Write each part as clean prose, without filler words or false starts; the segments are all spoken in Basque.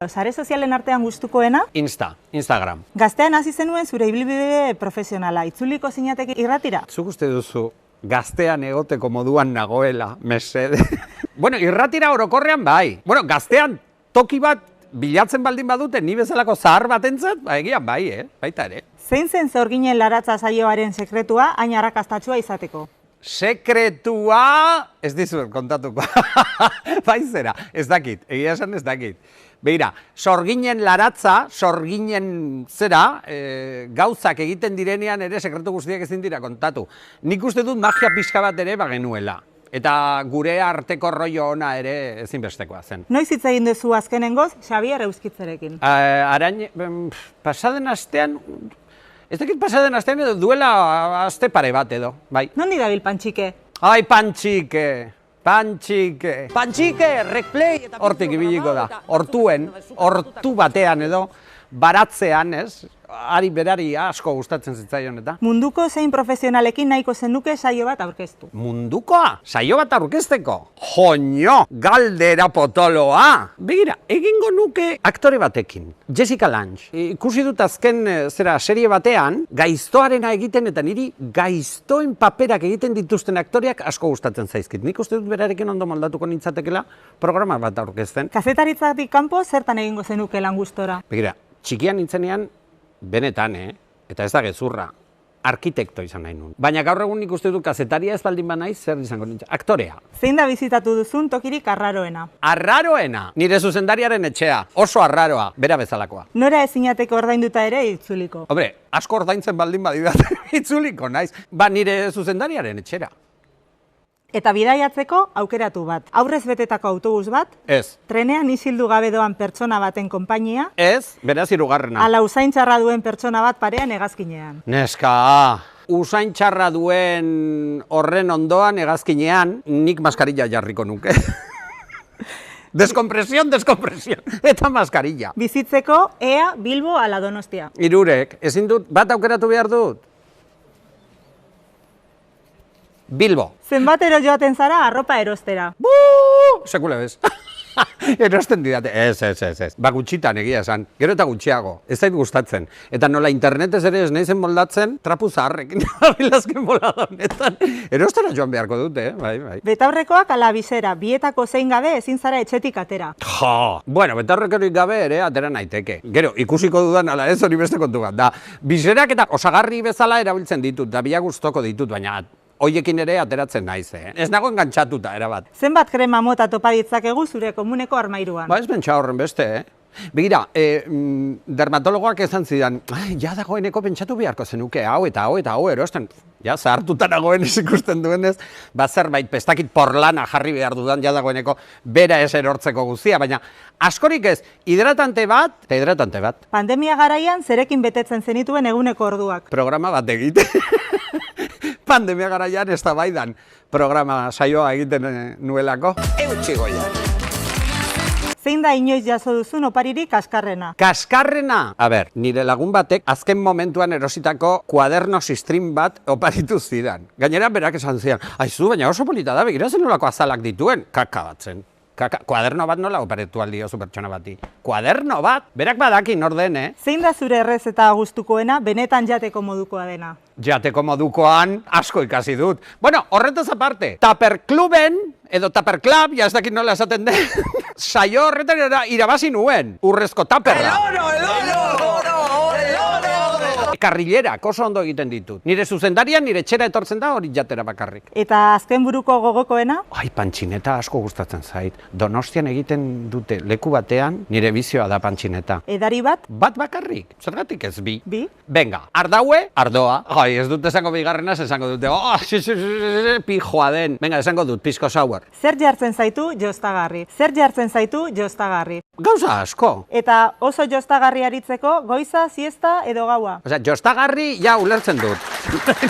Sare sozialen artean gustukoena? Instagram. Gaztean hasi zenuen zure ibilbide profesionala, itzuliko zinateke irratira? Zuk uste duzu gaztean egoteko moduan nagoela, mesede. Bueno, irratira orokorrean bai. Bueno, gaztean toki bat bilatzen baldin badute, ni bezalako zahar batentzat, egian bai, baita ere. Zein zen Zorginen laratza saioaren sekretua hain arrakastatsua izateko? Sekretua, ez dizuet kontatuko. Baizera, ez dakit, egia esan ez dakit. Begira, Sorginen laratza, Sorginen zera, gauzak egiten direnean ere sekretu guztiak ezin dira kontatu. Nik uste dut magia pixka bat ere bagenuela. Eta gure arteko rollo ona ere ezinbestekoa zen. Noiz hitz egin duzu azkenengoz Xabier Euskitzerekin? Pasaden astean, ez dakit pasaden astean edo duela aste pare bat edo, bai. Nondi dabil Pantxike? Ai, Pantxike! Pantxike, Rekplay! Hortik ibiliko da, hortu batean edo, baratzean, ez? Ari berari asko gustatzen zitzaion eta. Munduko zein profesionalekin nahiko zenuke saio bat aurkeztu? Mundukoa? Saio bat aurkezteko? Joño! Galdera potoloa! Begira, egingo nuke aktore batekin. Jessica Lange. Ikusi dut azken serie batean, gaiztoarena egiten eta niri gaiztoen paperak egiten dituzten aktoreak asko gustatzen zaizkit. Nik uste dut berarekin ondo moldatuko nintzatekela programa bat aurkezten. Kazetaritzatik kanpo zertan egingo zenuke lan gustora? Begira, txikian nintzenean, benetan, eta ez da gezurra, arkitekto izan nahi nun. Baina gaur egun nik uste dut kazetaria ez baldin banaiz, zer izango nintzen? Aktorea. Zein da bizitatu duzun tokirik arraroena? Arraroena? Nire zuzendariaren etxea, oso arraroa, bera bezalakoa. Nora ezinateko ordainduta ere itzuliko? Hombre, asko ordaintzen baldin badidat itzuliko naiz. Ba, nire zuzendariaren etxera. Eta bidaiatzeko aukeratu bat. Aurrez betetako autobus bat? Ez. Trenean isildu gabe doan pertsona baten konpainia? Ez, beraz hirugarrena. Ala usaintxarra duen pertsona bat parean hegazkinean? Neska, usaintxarra duen horren ondoan hegazkinean, nik maskarilla jarriko nuke. Deskompresión, eta maskarilla. Bizitzeko, ea, Bilbo ala Donostia? Hirurek, ezin dut, bat aukeratu behar dut? Bilbo. Zenbatero joaten zara arropa erostera? Sekule bez. Erosten didate. Ez. Ba gutxitan egia esan. Gero eta gutxiago. Ez zait gustatzen. Eta nola internetez ere ez naizen moldatzen, trapu zaharrekin bilazken bolada honetan. Erostera joan beharko dute, bai. Betaurrekoak ala bizera, bietako zein gabe ezin zara etxetik atera? Bueno, betaurrekorik gabe ere atera naiteke. Gero, ikusiko dudan ala ez hori beste kontu bat. Da, bizerak eta osagarri bezala erabiltzen ditut, da biak gustoko ditut, baina hoiekin ere ateratzen naiz, Ez nago engantzatuta, erabat. Zenbat krema mota topa ditzakegu zure komuneko armairuan? Ba, ez pentsa horren beste, Begira, dermatologoak esan zidan, ja dagoeneko pentsatu beharko zenuke, hau eta hau erosten. Ja, zahartuta nagoenez ikusten duenez, ba zerbait pestakit porlana jarri behar dudan, ja dagoeneko bera ez erortzeko guztia, baina askorik ez, hidratante bat. Pandemia garaian zerekin betetzen zenituen eguneko orduak? Programa bat egite. Pandemia garaian ez da baidan programa saioa egiten nuelako. Eutxigoia. Zein da inoiz jaso duzun oparirik kaskarrena? Kaskarrena? A ber, nire lagun batek azken momentuan erositako kuaderno sistrin bat oparitu zidan. Gainera berak esan zidan, aizu, baina oso polita da, begira zen nolako azalak dituen. Kaka bat zen. Kuaderno bat nola oparitu aldi oso pertsona bati? Kuaderno bat? Berak badakin orden, Zein da zure errez eta gustukoena benetan jateko modukoa dena? Jateko modukoan asko ikasi dut. Bueno, horretaz aparte, Tupper Cluben, edo Tupper Club, ja ez dakit nola esaten den, saio horretan irabazi nuen, urrezko taperra. El oro! Karrilerak oso ondo egiten ditut. Nire zuzendarian, nire etxera etortzen da hori jatera bakarrik. Eta azken buruko gogokoena? Ai, pantxineta asko gustatzen zait. Donostian egiten dute leku batean, nire bizioa da pantxineta. Edari bat? Bat bakarrik, zergatik ez bi. Bi? Venga, ardaue, ardoa. Ai, ez dut esango bigarrenaz, esango dute, pijoa den. Venga, esango dut, pisco sour. Zer jartzen zaitu jostagarri? Gauza asko. Eta oso jostagarri aritzeko, goiza, siesta edo gaua? Osea, jostagarri, ja, ulertzen dut.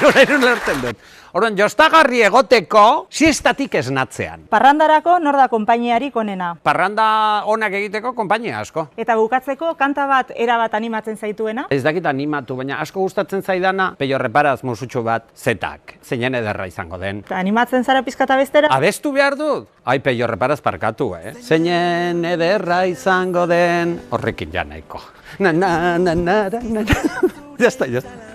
Orain ulertzen dut. Orduan, jostagarri egoteko, siestatik esnatzean. Parrandarako nor da konpainiarik onena? Parranda onak egiteko konpainia asko. Eta bukatzeko kanta bat erabat animatzen zaituena? Ez dakit animatu, baina asko gustatzen zaidana, Peio Reparaz musutxo bat, zetak, zeinen ederra izango den. Eta animatzen zara pizkata bestera? Abestu behar dut? Ai, Peio Reparaz parkatu, Zeinen ederra izango den, horrekin ja nahiko. Na, na, na, na, na, na. Jazta, jazta.